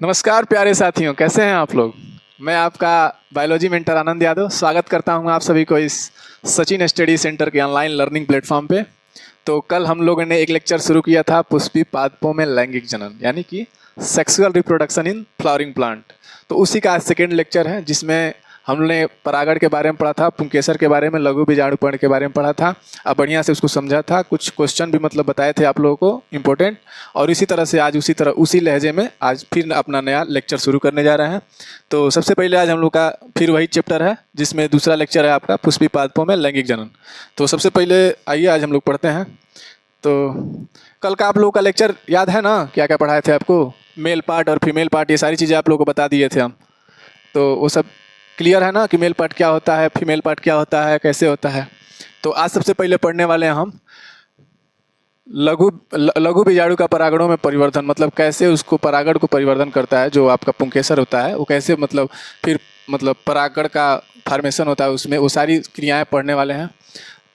नमस्कार प्यारे साथियों, कैसे हैं आप लोग। मैं आपका बायोलॉजी मेंटर आनंद यादव स्वागत करता हूं आप सभी को इस सचिन स्टडी सेंटर के ऑनलाइन लर्निंग प्लेटफॉर्म पे। तो कल हम लोगों ने एक लेक्चर शुरू किया था पुष्पी पादपों में लैंगिक जनन यानी कि sexual reproduction in flowering plant. तो उसी का आज सेकेंड लेक्चर है जिसमें हमने परागण के बारे में पढ़ा था, पुंकेसर के बारे में, लघु बीजाणुपर्ण के बारे में पढ़ा था। अब बढ़िया से उसको समझा था, कुछ क्वेश्चन भी मतलब बताए थे आप लोगों को इम्पोर्टेंट। और इसी तरह से आज उसी लहजे में आज फिर अपना नया लेक्चर शुरू करने जा रहे हैं। तो सबसे पहले आज हम लोग का फिर वही चैप्टर है जिसमें दूसरा लेक्चर है आपका पुष्पी पादपों में लैंगिक जनन। तो सबसे पहले आइए आज हम लोग पढ़ते हैं। तो कल का आप लोगों का लेक्चर याद है ना, क्या क्या पढ़ाए थे आपको, मेल पार्ट और फीमेल पार्ट, ये सारी चीज़ें आप लोगों को बता दिए थे हम। तो वो सब क्लियर है ना कि मेल पार्ट क्या होता है, फीमेल पार्ट क्या होता है, कैसे होता है। तो आज सबसे पहले पढ़ने वाले हैं हम लघु बीजाणु का परागणों में परिवर्तन, मतलब कैसे उसको परागण को परिवर्तन करता है जो आपका पुंकेसर होता है, वो कैसे फिर परागण का फॉर्मेशन होता है उसमें, वो सारी क्रियाएं पढ़ने वाले हैं।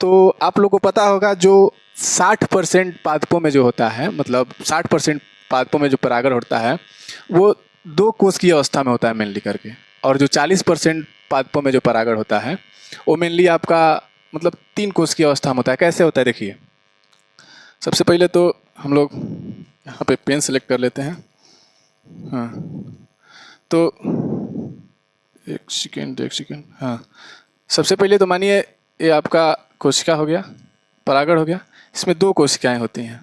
तो आप लोग को पता होगा जो 60% पादपों में जो होता है, मतलब 60% पादपों में जो परागण होता है वो दो कोश की अवस्था में होता है मेनली करके, और जो 40% पादपों में जो परागण होता है वो मेनली आपका तीन कोश की अवस्था में होता है। कैसे होता है देखिए, सबसे पहले तो हम लोग यहाँ पे पेन सेलेक्ट कर लेते हैं। हाँ, तो एक सेकेंड। हाँ, सबसे पहले तो मानिए ये आपका कोशिका हो गया, परागण हो गया। इसमें दो कोशिकाएं होती हैं,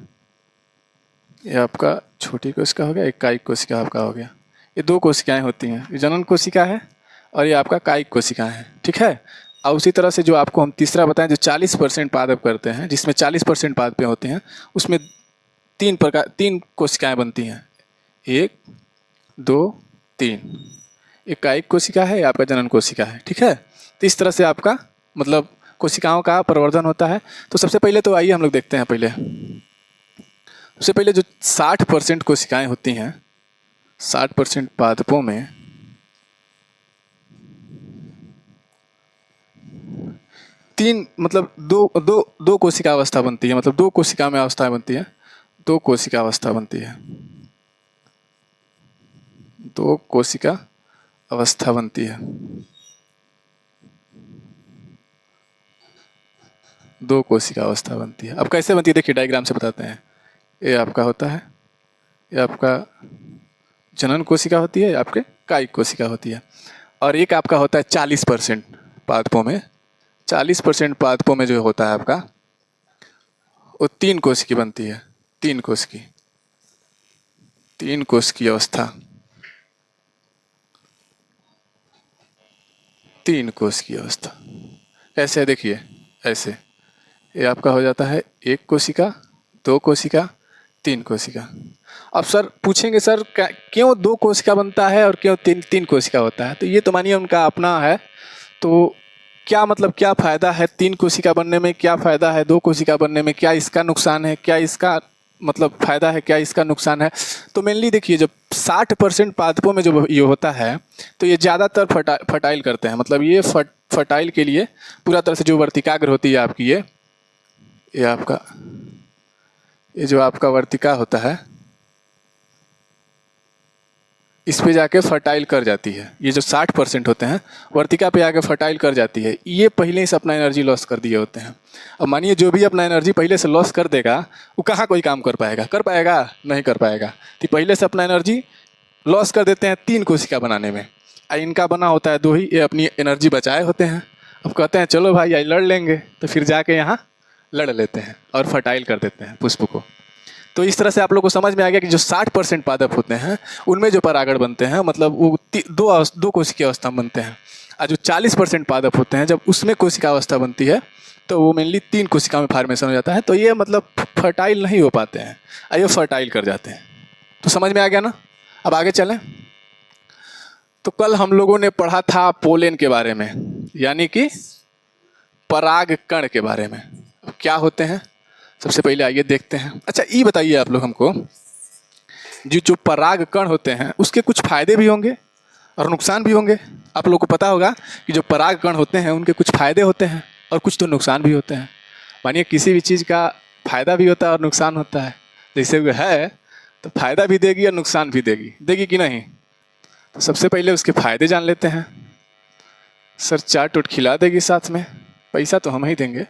ये आपका छोटी कोशिका हो गया, एक कायिक कोशिका आपका हो गया। ये दो कोशिकाएं होती हैं, ये जनन कोशिका है और ये आपका कायिक कोशिका है, ठीक है। और उसी तरह से जो आपको हम तीसरा बताएं, जो 40% पादप करते हैं, जिसमें 40% पादपें होते हैं, उसमें तीन कोशिकाएं बनती हैं, 1 2 3। एक कायिक कोशिका है, आपका जनन कोशिका है, ठीक है। तो इस तरह से आपका कोशिकाओं का प्रवर्धन होता है। तो सबसे पहले तो आइए हम लोग देखते हैं। सबसे पहले जो 60% कोशिकाएं होती हैं, 60% पादपों में दो कोशिका अवस्था बनती है, दो कोशिका में अवस्था बनती है, दो कोशिका अवस्था बनती है, दो कोशिका अवस्था बनती है, दो कोशिका अवस्था बनती है। अब कैसे बनती है देखिए, डायग्राम से बताते हैं। ये आपका होता है, ये आपका जनन कोशिका होती है, आपके कायिक कोशिका होती है। और एक आपका होता है 40% पादपों में, 40% पादपों में जो होता है आपका वो तीन कोश की बनती है, तीन कोश की अवस्था, तीन कोश की अवस्था। ऐसे देखिए, ऐसे ये आपका हो जाता है एक कोशिका, दो कोशिका, तीन कोशिका। अब सर पूछेंगे, सर क्यों दो कोशिका बनता है और क्यों तीन कोशिका होता है। तो ये तो मानिए उनका अपना है। तो क्या फ़ायदा है तीन कोशिका बनने में, क्या फ़ायदा है दो कोशिका बनने में, क्या इसका नुकसान है, क्या इसका फ़ायदा है, क्या इसका नुकसान है। तो मेनली देखिए, जब 60% पादपों में जो ये होता है तो ये ज़्यादातर फर्टाइल करते हैं, ये फर्टाइल के लिए पूरा तरह से जो वर्तिकाग्र होती है आपकी, ये आपका ये जो आपका वर्तिका होता है, इस पे जाके फर्टाइल कर जाती है। ये जो 60% होते हैं वर्तिका पे आके फर्टाइल कर जाती है। ये पहले से अपना एनर्जी लॉस कर दिए होते हैं। अब मानिए जो भी अपना एनर्जी पहले से लॉस कर देगा वो कहाँ कोई काम कर पाएगा, नहीं कर पाएगा। तो पहले से अपना एनर्जी लॉस कर देते हैं तीन कोशिका बनाने में। इनका बना होता है दो ही, ये अपनी एनर्जी बचाए होते हैं। अब कहते हैं चलो भाई आई लड़ लेंगे, तो फिर जाके यहाँ लड़ लेते हैं और फर्टाइल कर देते हैं पुष्प को। तो इस तरह से आप लोग को समझ में आ गया कि जो 60% पादप होते हैं उनमें जो परागण बनते हैं वो दो कोशिका अवस्था में बनते हैं। और जो 40% पादप होते हैं जब उसमें कोशिका अवस्था बनती है तो वो मेनली तीन कोशिका में फॉर्मेशन हो जाता है। तो ये फर्टाइल नहीं हो पाते हैं, ये फर्टाइल कर जाते हैं। तो समझ में आ गया ना। अब आगे चलें। तो कल हम लोगों ने पढ़ा था पोलेन के बारे में, यानी कि परागकण के बारे में। क्या होते हैं सबसे पहले आइए देखते हैं। अच्छा ये बताइए आप लोग हमको, जो परागकण होते हैं उसके कुछ फायदे भी होंगे और नुकसान भी होंगे। आप लोग को पता होगा कि जो परागकण होते हैं उनके कुछ फायदे होते हैं और कुछ तो नुकसान भी होते हैं। मानिए किसी भी चीज़ का फायदा भी होता है और नुकसान होता है। जैसे वो है तो फायदा भी देगी और नुकसान भी देगी कि नहीं। तो सबसे पहले उसके फायदे जान लेते हैं। सर चाट उट खिला देगी साथ में, पैसा तो हम ही देंगे,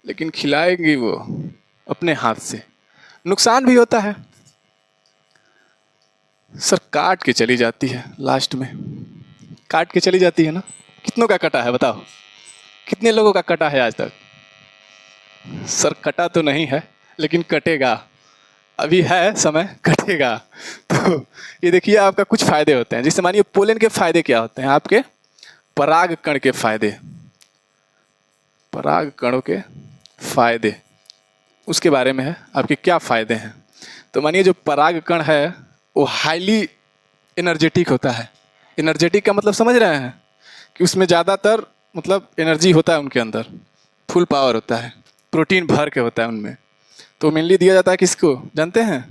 लेकिन खिलाएगी वो अपने हाथ से। नुकसान भी होता है। सर काट के चली जाती है, लास्ट में काट के चली जाती है ना। कितनों का कटा है बताओ, कितने लोगों का कटा है आज तक? सर कटा तो नहीं है, लेकिन कटेगा, अभी है समय, कटेगा। तो ये देखिए आपका कुछ फायदे होते हैं। जैसे मानिए पोलन के फायदे क्या होते हैं आपके? पराग कण के फायदे, पराग कणों के फायदे, उसके बारे में है आपके क्या फायदे हैं। तो मानिए जो पराग कण है वो हाईली एनर्जेटिक होता है। एनर्जेटिक का मतलब समझ रहे हैं कि उसमें ज़्यादातर मतलब एनर्जी होता है उनके अंदर, फुल पावर होता है, प्रोटीन भर के होता है उनमें। तो मेनली दिया जाता है किसको जानते हैं?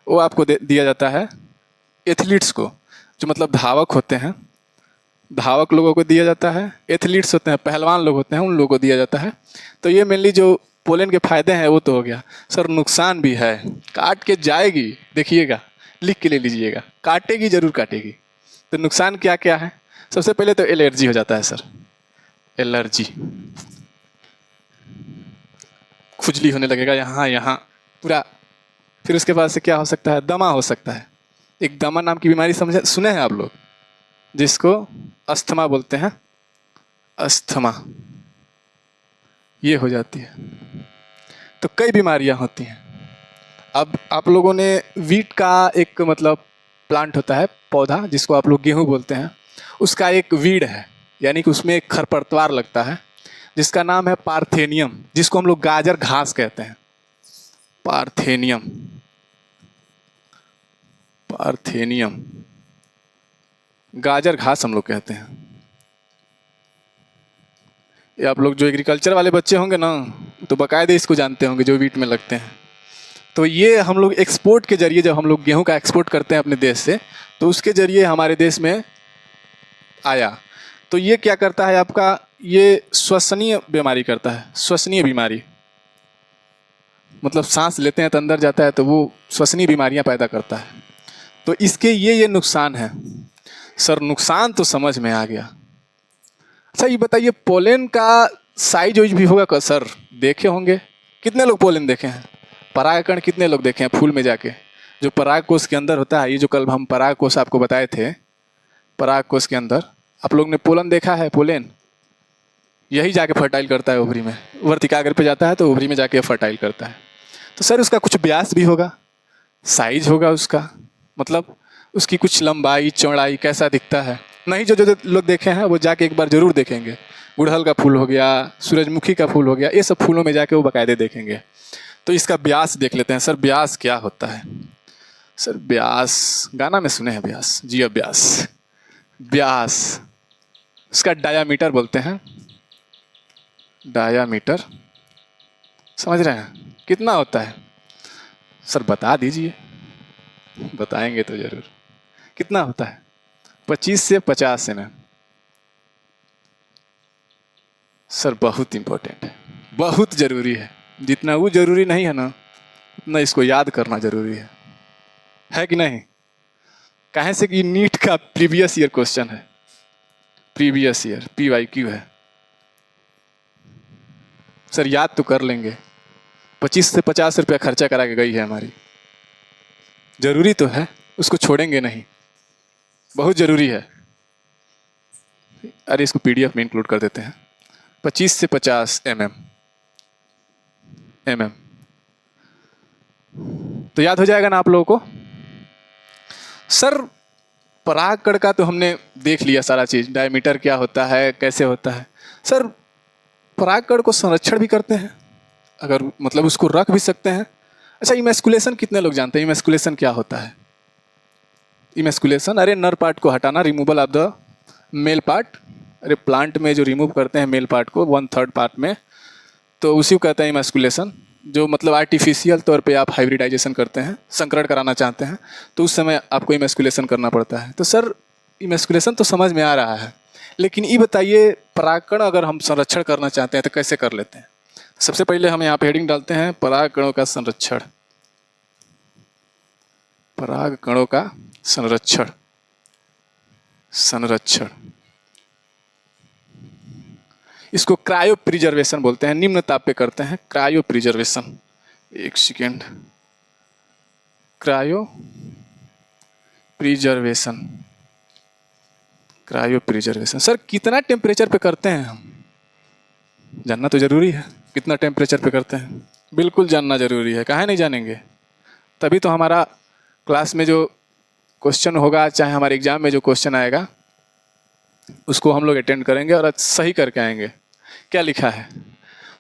वो आपको दिया जाता है एथलीट्स को, जो मतलब धावक होते हैं, धावक लोगों को दिया जाता है। एथलीट्स होते हैं, पहलवान लोग होते हैं, उन लोगों को दिया जाता है। तो ये मेनली जो पोलन के फायदे हैं वो तो हो गया। सर नुकसान भी है, काट के जाएगी, देखिएगा लिख के ले लीजिएगा, काटेगी जरूर काटेगी। तो नुकसान क्या क्या है? सबसे पहले तो एलर्जी हो जाता है सर, एलर्जी, खुजली होने लगेगा यहाँ यहाँ पूरा। फिर उसके बाद से क्या हो सकता है? दमा हो सकता है। एक दमा नाम की बीमारी समझे सुने हैं आप लोग, जिसको अस्थमा बोलते हैं, अस्थमा, ये हो जाती है। तो कई बीमारियां होती हैं। अब आप लोगों ने वीट का एक मतलब प्लांट होता है, पौधा, जिसको आप लोग गेहूं बोलते हैं, उसका एक वीड है, यानी कि उसमें एक खरपतवार लगता है जिसका नाम है पार्थेनियम, जिसको हम लोग गाजर घास कहते हैं। पार्थेनियम, पार्थेनियम, गाजर घास हम लोग कहते हैं। ये आप लोग जो एग्रीकल्चर वाले बच्चे होंगे ना, तो बाकायदे इसको जानते होंगे, जो वीट में लगते हैं। तो ये हम लोग एक्सपोर्ट के जरिए, जब हम लोग गेहूं का एक्सपोर्ट करते हैं अपने देश से, तो उसके जरिए हमारे देश में आया। तो ये क्या करता है आपका? ये श्वसनीय बीमारी करता है, श्वसनीय बीमारी, मतलब सांस लेते हैं तो अंदर जाता है, तो वो श्वसनीय बीमारियां पैदा करता है। तो इसके ये नुकसान है। सर नुकसान तो समझ में आ गया। अच्छा ये बताइए पोलन का साइज भी होगा क्या सर? देखे होंगे, कितने लोग पोलन देखे हैं? परागकण कितने लोग देखे हैं फूल में जाके? जो पराग कोश के अंदर होता है, ये जो कल हम पराग कोश आपको बताए थे, पराग कोश के अंदर आप लोग ने पोलन देखा है? पोलन यही जाके फर्टाइल करता है ओवरी में, वर्तिकाग्र पे जाता है तो ओवरी में जाके फर्टाइल करता है। तो सर उसका कुछ व्यास भी होगा, साइज होगा उसका, मतलब उसकी कुछ लंबाई चौड़ाई कैसा दिखता है? नहीं, जो जो लोग देखे हैं वो जाके एक बार जरूर देखेंगे। गुड़हल का फूल हो गया, सूरजमुखी का फूल हो गया, ये सब फूलों में जाके वो बाकायदे देखेंगे। तो इसका व्यास देख लेते हैं। सर व्यास क्या होता है? सर व्यास गाना में सुने हैं, व्यास जी, व्यास, व्यास उसका डायामीटर बोलते हैं, डायामीटर, समझ रहे हैं कितना होता है? सर बता दीजिए, बताएंगे तो जरूर। कितना होता है? 25 से 50 mm। सर बहुत इंपॉर्टेंट है, बहुत ज़रूरी है। जितना वो ज़रूरी नहीं है ना, उतना इसको याद करना ज़रूरी है कि नहीं? कहें से कि नीट का प्रीवियस ईयर क्वेश्चन है, प्रीवियस ईयर PYQ है। सर याद तो कर लेंगे, 25 से 50 रुपया खर्चा करा के गई है हमारी, ज़रूरी तो है, उसको छोड़ेंगे नहीं, बहुत ज़रूरी है। अरे इसको PDF में इंक्लूड कर देते हैं। 25 से 50 mm, तो याद हो जाएगा ना आप लोगों को? सर परागकण का तो हमने देख लिया सारा चीज़, डायमीटर क्या होता है, कैसे होता है। सर परागकण को संरक्षण भी करते हैं, अगर मतलब उसको रख भी सकते हैं। अच्छा इमेस्कुलेशन कितने लोग जानते हैं? इमेस्कुलेशन क्या होता है? इमेस्कुलेशन, अरे नर पार्ट को हटाना, removal of the male part. अरे प्लांट में जो रिमूव करते हैं मेल पार्ट को 1/3 पार्ट में, तो उसी को कहते हैं इमेस्कुलेशन। जो मतलब आर्टिफिशियल तौर पे आप हाइब्रिडाइजेशन करते हैं, संकरण कराना चाहते हैं, तो उस समय आपको इमेस्कुलेशन करना पड़ता है। तो सर इमेस्कुलेशन तो समझ में आ रहा है, लेकिन ये बताइए परागकण अगर हम संरक्षण करना चाहते हैं तो कैसे कर लेते हैं? सबसे पहले हम यहाँ पे हेडिंग डालते हैं परागकणों का संरक्षण, परागकणों का संरक्षण। संरक्षण, इसको क्रायो प्रिजर्वेशन बोलते हैं, निम्न ताप पे करते हैं क्रायो प्रिजर्वेशन। एक second, cryo preservation, cryo preservation. Sir कितना टेम्परेचर पे करते हैं हम, जानना तो जरूरी है, कितना टेम्परेचर पे करते हैं, बिल्कुल जानना जरूरी है, काहे नहीं जानेंगे। तभी तो हमारा क्लास में जो क्वेश्चन होगा, चाहे हमारे एग्जाम में जो क्वेश्चन आएगा, उसको हम लोग अटेंड करेंगे और सही करके आएंगे। क्या लिखा है,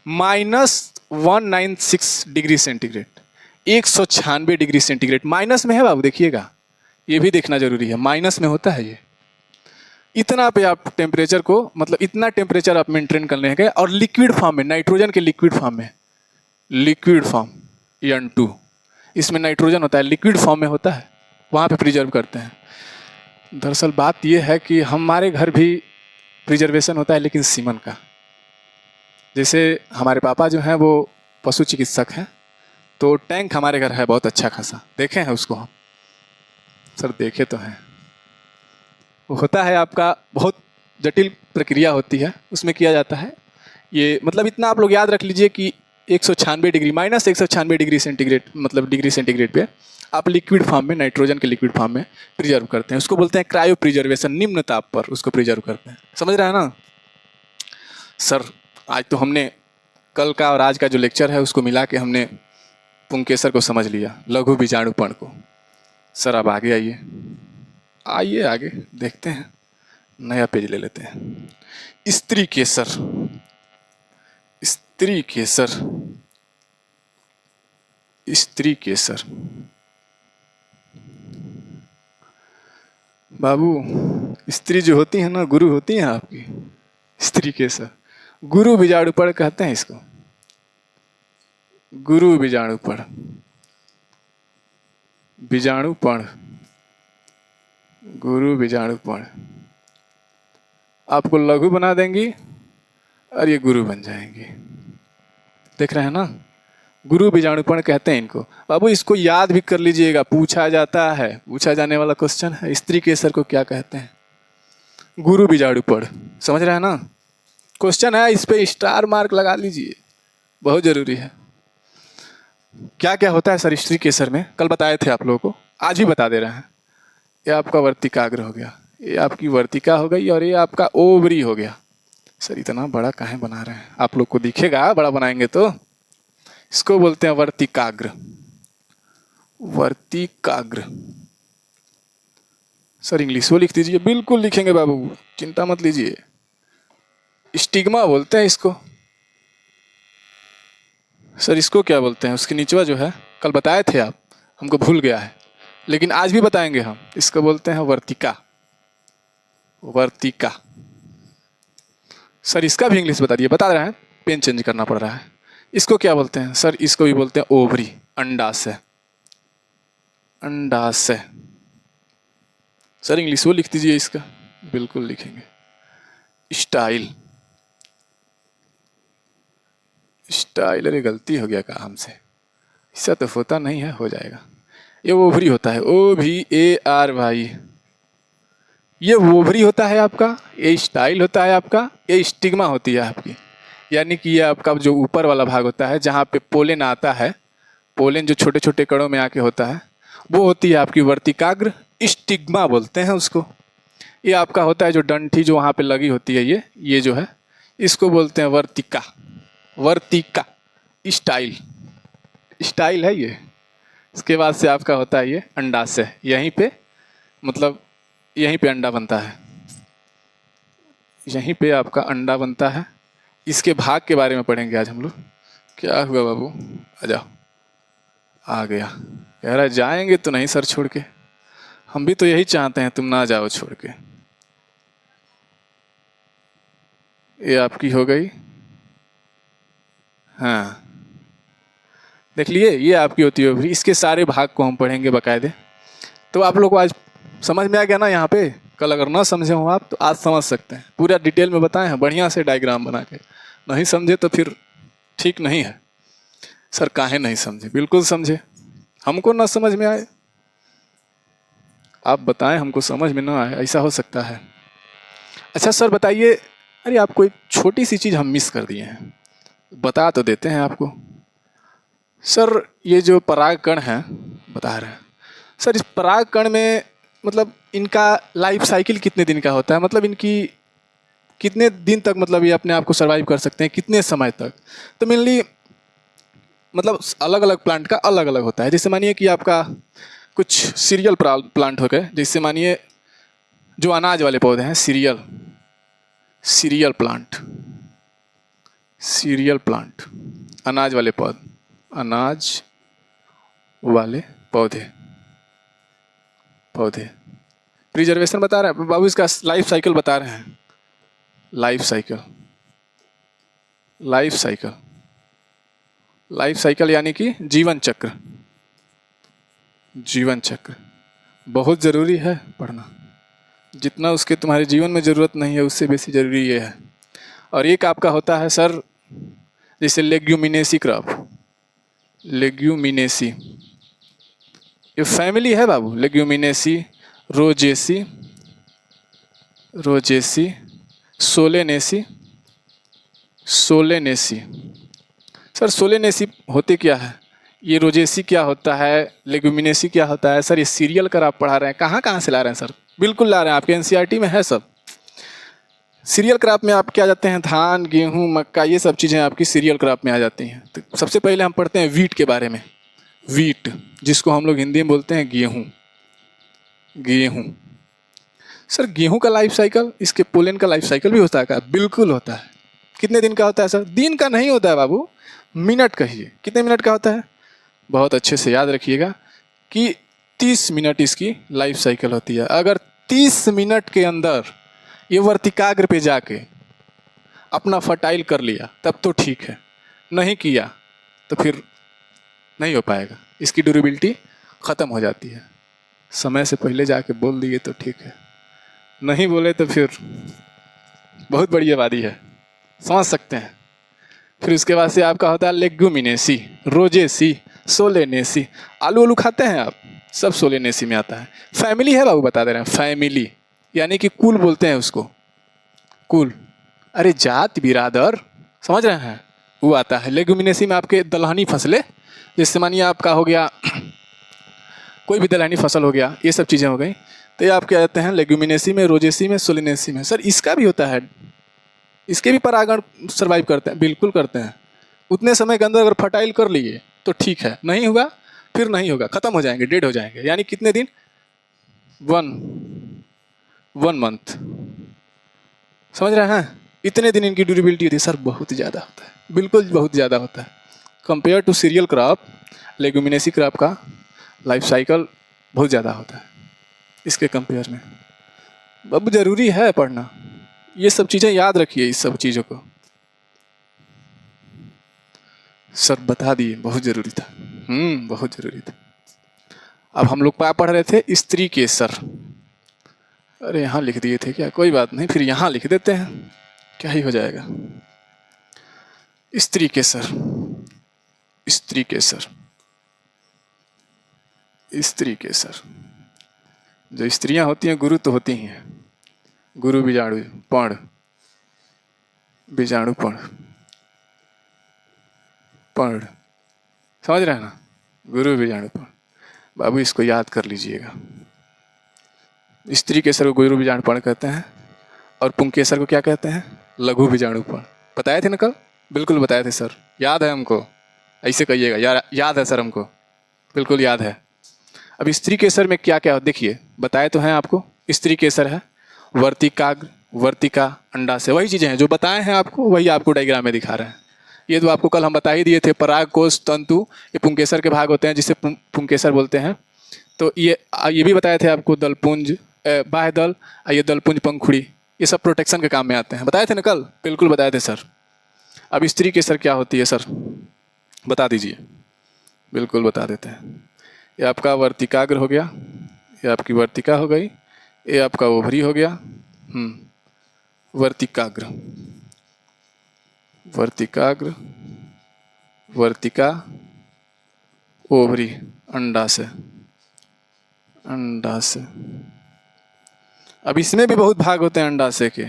-196 degree centigrade, 196 degree centigrade, minus में है बाबू, देखिएगा, ये भी देखना जरूरी है, माइनस में होता है ये। इतना पे आप टेम्परेचर को, मतलब इतना टेम्परेचर आप मेंटेन करने हैं, और लिक्विड फॉर्म में, नाइट्रोजन के लिक्विड फॉर्म में, लिक्विड फॉर्म N2, इसमें नाइट्रोजन होता है, लिक्विड फॉर्म में होता है, वहाँ पे प्रिजर्व करते हैं। दरअसल बात ये है कि हमारे घर भी प्रिजर्वेशन होता है, लेकिन सीमन का। जैसे हमारे पापा जो हैं वो पशु चिकित्सक हैं, तो टैंक हमारे घर है बहुत अच्छा खासा, देखे हैं उसको हम, सर देखे तो हैं। वो होता है आपका, बहुत जटिल प्रक्रिया होती है, उसमें किया जाता है ये, मतलब इतना आप लोग याद रख लीजिए कि 196 डिग्री, -196 डिग्री सेंटीग्रेड, मतलब डिग्री सेंटीग्रेड पे आप लिक्विड फॉर्म में, नाइट्रोजन के लिक्विड फॉर्म में प्रिजर्व करते हैं, उसको बोलते हैं क्रायो प्रिजर्वेशन, निम्न ताप पर उसको प्रिजर्व करते हैं। समझ रहे हैं ना सर। आज तो हमने कल का और आज का जो लेक्चर है उसको मिला के हमने पुंकेसर को समझ लिया, लघु बीजाणुपर्ण को। सर आप आगे आइए, आइए आगे देखते हैं, नया पेज ले लेते हैं। स्त्री केसर, स्त्री केसर, स्त्री केसर। बाबू स्त्री जो होती है ना, गुरु होती है आपकी, स्त्री केसर, गुरु बीजाणुपर्ण कहते हैं इसको, गुरु बीजाणुपर्ण, बीजाणुपर्ण, गुरु बीजाणुपर्ण। आपको लघु बना देंगी और ये गुरु बन जाएंगी, देख रहे हैं ना, गुरु बीजाणुपर्ण कहते हैं इनको। बाबू इसको याद भी कर लीजिएगा, पूछा जाता है, पूछा जाने वाला क्वेश्चन है, स्त्री केसर को क्या कहते हैं, गुरु बीजाणुपर्ण। समझ रहे हैं ना, क्वेश्चन है, इस पे स्टार मार्क लगा लीजिए, बहुत जरूरी है। क्या क्या होता है सर स्त्री केसर में, कल बताए थे आप लोगों को, आज भी बता दे रहे हैं। ये आपका वर्तिकाग्र हो गया, ये आपकी वर्तिका हो गई, और ये आपका ओवरी हो गया। सर इतना बड़ा काहे बना रहे हैं, आप लोग को दिखेगा, बड़ा बनाएंगे तो। इसको बोलते हैं वर्तिकाग्र, वर्तिकाग्र। सर इंग्लिश वो लिख दीजिए, बिल्कुल लिखेंगे बाबू, चिंता मत लीजिए। स्टिग्मा बोलते हैं इसको। सर इसको क्या बोलते हैं, उसके नीचवा जो है, कल बताए थे आप, हमको भूल गया है, लेकिन आज भी बताएंगे हम। इसको बोलते हैं वर्तिका, वर्तिका। सर इसका भी इंग्लिश बता दिए, बता रहे हैं, पेन चेंज करना पड़ रहा है। इसको क्या बोलते हैं सर, इसको भी बोलते हैं ओवरी, अंडाशय, अंडाशय। सर इंग्लिश वो लिख दीजिए इसका, बिल्कुल लिखेंगे। स्टाइल, स्टाइल, अरे गलती हो गया काम से, ऐसा तो होता नहीं है, हो जाएगा। ये ओवरी होता है, OVAR भाई, ये ओवरी होता है आपका, ये स्टाइल होता है आपका, ये स्टिग्मा होती है आपकी। यानी कि ये आपका जो ऊपर वाला भाग होता है, जहाँ पे पोलेन आता है, पोलेन जो छोटे छोटे कणों में आके होता है, वो होती है आपकी वर्तिकाग्र, स्टिग्मा बोलते हैं उसको। ये आपका होता है जो डंठी जो वहाँ पे लगी होती है, ये जो है, इसको बोलते हैं वर्तिका, वर्तिका। स्टाइल, स्टाइल है ये। इसके बाद से आपका होता है ये अंडाशय, यहीं पे, मतलब यहीं पे अंडा बनता है, यहीं पे आपका अंडा बनता है। इसके भाग के बारे में पढ़ेंगे आज हम लोग। क्या हुआ बाबू, आ जाओ, आ गया, कह रहा है जाएंगे तो नहीं सर छोड़ के, हम भी तो यही चाहते हैं तुम ना जाओ छोड़ के। ये आपकी हो गई, हाँ देख लिए, ये आपकी होती है ओवरी। इसके सारे भाग को हम पढ़ेंगे बाकायदे। तो आप लोग को आज समझ में आ गया ना यहाँ पे, कल अगर ना समझे हो आप तो आज समझ सकते हैं, पूरा डिटेल में बताए हैं बढ़िया से डायग्राम बना के। नहीं समझे तो फिर ठीक नहीं है। सर काहे नहीं समझे, बिल्कुल समझे, हमको ना समझ में आए आप बताएं, हमको समझ में ना आए, ऐसा हो सकता है। अच्छा सर बताइए, अरे आपको एक छोटी सी चीज़ हम मिस कर दिए हैं, बता तो देते हैं आपको। सर ये जो परागकण है, बता रहे हैं सर, इस परागकण में मतलब इनका लाइफ साइकिल कितने दिन का होता है, मतलब इनकी कितने दिन तक मतलब ये अपने आप को सर्वाइव कर सकते हैं, कितने समय तक। तो मेनली मतलब अलग अलग प्लांट का अलग अलग होता है। जैसे मानिए कि आपका कुछ सीरियल प्लांट हो गए, जैसे मानिए जो अनाज वाले पौधे हैं, serial serial plant, serial plant, अनाज वाले पौधे, अनाज वाले पौधे, पौधे प्रिजर्वेशन बता रहे हैं बाबू, इसका लाइफ साइकिल बता रहे हैं। Life cycle, life cycle, life cycle यानी कि जीवन चक्र, जीवन चक्र बहुत ज़रूरी है पढ़ना। जितना उसके तुम्हारे जीवन में ज़रूरत नहीं है उससे बेसी ज़रूरी ये है। और एक आपका होता है सर जैसे लेग्यूमिनेसी क्रॉप, लेग्यूमिनेसी, ये फैमिली है बाबू, leguminosae, rosaceae, rosaceae, solanaceae, solanaceae. Sir solanaceae होते क्या है, ये रोजेसी क्या होता है, लेग्यूमिनेसी क्या होता है। सर ये सीरियल कर आप पढ़ा रहे हैं, कहाँ कहाँ से ला रहे हैं सर? बिल्कुल ला रहे हैं, आपके एनसीईआरटी में है सब। सीरियल क्रॉप में आप क्या जाते हैं, धान गेहूँ मक्का ये सब चीज़ें आपकी सीरियल क्रॉप में आ जाती हैं। तो सबसे पहले हम पढ़ते हैं वीट के बारे में, वीट जिसको हम लोग हिंदी में बोलते हैं गेहूँ, गेहूँ। सर गेहूँ का लाइफ साइकिल, इसके पोलन का लाइफ साइकिल भी होता है क्या? बिल्कुल होता है। कितने दिन का होता है सर? दिन का नहीं होता है बाबू, मिनट कहिए, कितने मिनट का होता है? बहुत अच्छे से याद रखिएगा कि 30 मिनट इसकी लाइफ साइकिल होती है। अगर 30 मिनट के अंदर ये वर्तिकाग्र पे जाके अपना फर्टाइल कर लिया तब तो ठीक है, नहीं किया तो फिर नहीं हो पाएगा, इसकी ड्यूरेबिलिटी ख़त्म हो जाती है। समय से पहले जाके बोल दिए तो ठीक है, नहीं बोले तो फिर बहुत बड़ी आबादी है, समझ सकते हैं। फिर उसके बाद से आपका होता है लेग्यूमिनेसी, रोजेसी, सोलेनेसी। आलू आलू खाते हैं आप, सब सोलेनेसी में आता है। फैमिली है बाबू, बता दे रहे हैं, फैमिली यानी कि कुल बोलते हैं उसको, कुल, अरे जात बिरादर, समझ रहे हैं, वो आता है। लेग्यूमिनेसी में आपके दलहनी फसलें, जैसे मानिए आपका हो गया कोई भी दलहनी फसल हो गया, ये सब चीज़ें हो गई, तो ये आपके आते हैं लेग्यूमिनेसी में, रोजेसी में, सोलेनेसी में। सर इसका भी होता है, इसके भी परागण सर्वाइव करते हैं, बिल्कुल करते हैं। उतने समय के अंदर अगर फर्टाइल कर लिए तो ठीक है, नहीं हुआ फिर नहीं होगा, ख़त्म हो जाएंगे, डेड हो जाएंगे। यानी कितने दिन? वन मंथ, समझ रहे हैं, इतने दिन इनकी ड्यूरेबिलिटी होती है। सर बहुत ज़्यादा होता है, बिल्कुल बहुत ज़्यादा होता है। Compare to cereal crop, leguminosae crop का लाइफ साइकिल बहुत ज़्यादा होता है इसके कंपेयर में। अब ज़रूरी है पढ़ना, ये सब चीज़ें याद रखिए, इस सब चीज़ों को। सर बता दिए, बहुत ज़रूरी था, बहुत ज़रूरी था। अब हम लोग क्या पढ़ रहे थे, स्त्री केसर। अरे यहाँ लिख दिए थे क्या? कोई बात नहीं, फिर यहाँ लिख देते हैं, क्या ही हो जाएगा। स्त्री केसर, स्त्री केसर, स्त्री केसर। जो स्त्रियां होती हैं गुरु तो होती ही हैं, गुरु बीजाणु पण, बीजाणु पण, पण, समझ रहे हैं ना, गुरु बीजाणु पण। बाबू इसको याद कर लीजिएगा। स्त्री केसर को गुरु बीजाणुपर्ण कहते हैं, और पुंकेसर को क्या कहते हैं? लघु बीजाणुपर्ण। बताए थे ना कल? बिल्कुल बताए थे सर, याद है हमको, ऐसे कहिएगा यार, याद है सर हमको, बिल्कुल याद है। अब स्त्री केसर में क्या क्या, देखिए बताए तो हैं आपको। स्त्री केसर है वर्तिकाग्र, वर्तिका, अंडा से, वही चीज़ें हैं जो बताए हैं आपको, वही आपको डायग्राम में दिखा रहे हैं। ये तो आपको कल हम बता ही दिए थे, पराग कोष तंतु ये पुंकेसर के भाग होते हैं, जिसे पुंकेसर बोलते हैं। तो ये भी बताए थे आपको, दलपुंज, बाह्य दल, ये दलपुंज, पंखुड़ी, ये सब प्रोटेक्शन के काम में आते हैं। बताए थे ना कल? बिल्कुल बताए थे सर। अब स्त्री केसर क्या होती है सर, बता दीजिए। बिल्कुल बता देते हैं। ये आपका वर्तिकाग्र हो गया, ये आपकी वर्तिका हो गई, ये आपका ओवरी हो गया, वर्तिकाग्र, वर्तिकाग्र, वर्तिका, ओवरी, अंडा से, अंडाशय। अब इसमें भी बहुत भाग होते हैं अंडाशय के।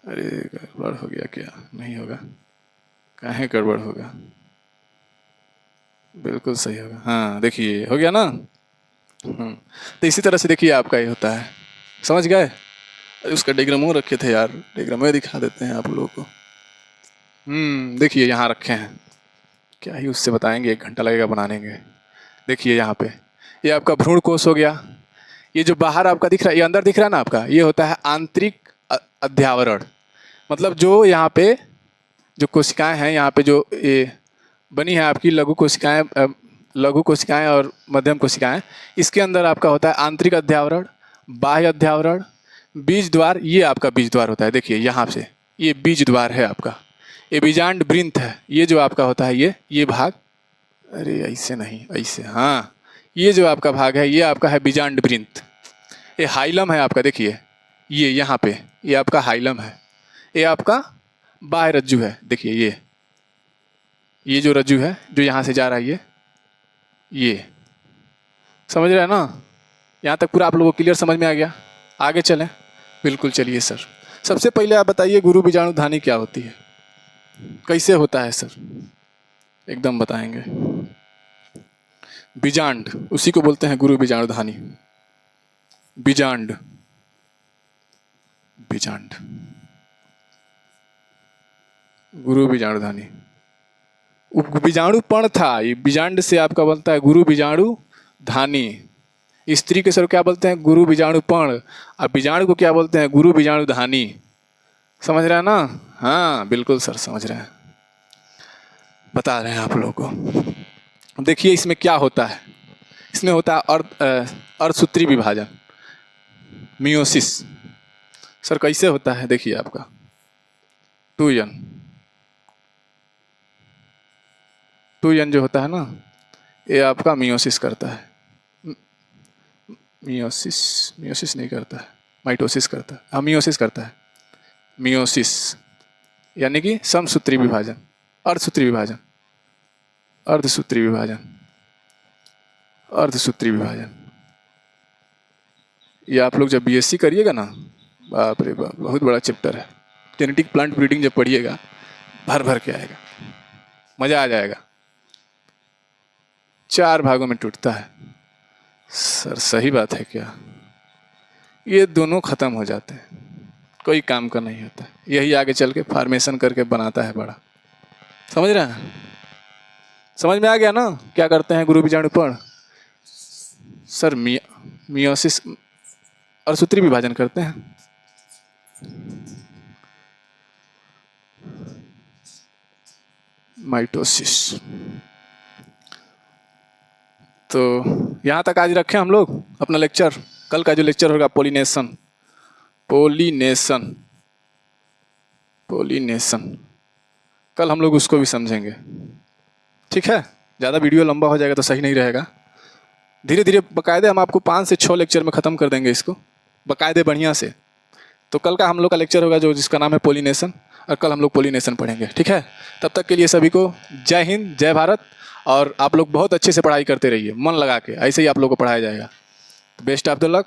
अरे गड़बड़ हो गया क्या? नहीं होगा, काहे गड़बड़ होगा, बिल्कुल सही होगा। हाँ देखिए हो गया ना। तो इसी तरह से देखिए आपका ये होता है, समझ गए? अरे उसका डायग्रामो रखे थे यार, डायग्रामो दिखा देते हैं आप लोगों को। देखिए यहाँ रखे हैं, क्या ही उससे बताएंगे, 1 घंटा लगेगा बनाने के। देखिए यहाँ पे ये आपका भ्रूण कोश हो गया। ये जो बाहर आपका दिख रहा है, ये अंदर दिख रहा है ना आपका, ये होता है आंतरिक अध्यावरण। मतलब जो यहाँ पे जो कोशिकाएं हैं, यहाँ पे जो ये बनी है आपकी लघु कोशिकाएं और मध्यम कोशिकाएं, इसके अंदर आपका होता है आंतरिक अध्यावरण, बाह्य अध्यावरण, बीज द्वार। ये आपका बीज द्वार होता है। देखिए यहाँ से ये बीज द्वार है आपका, ये बीजांड वृंत है। ये जो आपका होता है ये भाग, अरे ऐसे नहीं, ऐसे, हाँ, ये जो आपका भाग है ये आपका है बीजांड वृंत। ये हाइलम है आपका, देखिए ये यहाँ पे ये आपका हाइलम है। ये आपका बाह्य रज्जु है। देखिए ये जो रज्जु है जो यहाँ से जा रहा है, ये समझ रहे हैं ना? यहाँ तक पूरा आप लोगों को क्लियर समझ में आ गया? आगे चलें। बिल्कुल चलिए सर। सबसे पहले आप बताइए गुरु बीजाणु धानी क्या होती है, कैसे होता है सर? एकदम बताएंगे। बीजांड, उसी को बोलते हैं गुरु बीजाणु धानी। बीजांड, बीजांड, गुरु बीजाणु धानी। बीजाणुपर्ण था, ये बीजांड से आपका बनता है गुरु बीजाणु धानी। स्त्री के सर क्या बोलते हैं? गुरु बीजाणुपर्ण। और बीजाणु को क्या बोलते हैं? गुरु बीजाणु धानी। समझ रहे हैं ना? हाँ बिल्कुल सर समझ रहे हैं, बता रहे हैं आप लोगों को। देखिए इसमें क्या होता है, इसमें होता है अर्धसूत्री विभाजन, मियोसिस। सर कैसे होता है? देखिए आपका 2n जो होता है ना, ये आपका मियोसिस करता है। मियोसिस नहीं करता है, माइटोसिस करता है। हाँ मियोसिस करता है। मियोसिस यानी कि समसूत्री विभाजन, अर्धसूत्री विभाजन, अर्धसूत्री विभाजन, अर्धसूत्री विभाजन। ये आप लोग जब बीएससी करिएगा ना, बाप रे बाप, बहुत बड़ा चैप्टर है। जेनेटिक प्लांट ब्रीडिंग जब पढ़िएगा, भर भर के आएगा, मज़ा आ जाएगा। 4 भागों में टूटता है। सर सही बात है क्या? ये दोनों खत्म हो जाते हैं, कोई काम का नहीं होता। यही आगे चल के फार्मेशन करके बनाता है बड़ा। समझ रहे हैं? समझ में आ गया ना क्या करते हैं गुरु बीजाणुपर्ण? सर मियोसिस और सूत्री विभाजन करते हैं। माइटोसिस। तो यहाँ तक आज रखें हम लोग अपना लेक्चर। कल का जो लेक्चर होगा पोलिनेशन, पोलिनेशन, पोलिनेशन, कल हम लोग उसको भी समझेंगे। ठीक है? ज़्यादा वीडियो लंबा हो जाएगा तो सही नहीं रहेगा। धीरे धीरे बाकायदे हम आपको 5 से 6 लेक्चर में ख़त्म कर देंगे इसको, बाकायदे बढ़िया से। तो कल का हम लोग का लेक्चर होगा जो जिसका नाम है पोलिनेशन, और कल हम लोग पोलिनेशन पढ़ेंगे। ठीक है? तब तक के लिए सभी को जय हिंद, जय भारत। और आप लोग बहुत अच्छे से पढ़ाई करते रहिए, मन लगा के, ऐसे ही आप लोग को पढ़ाया जाएगा। Best of the luck.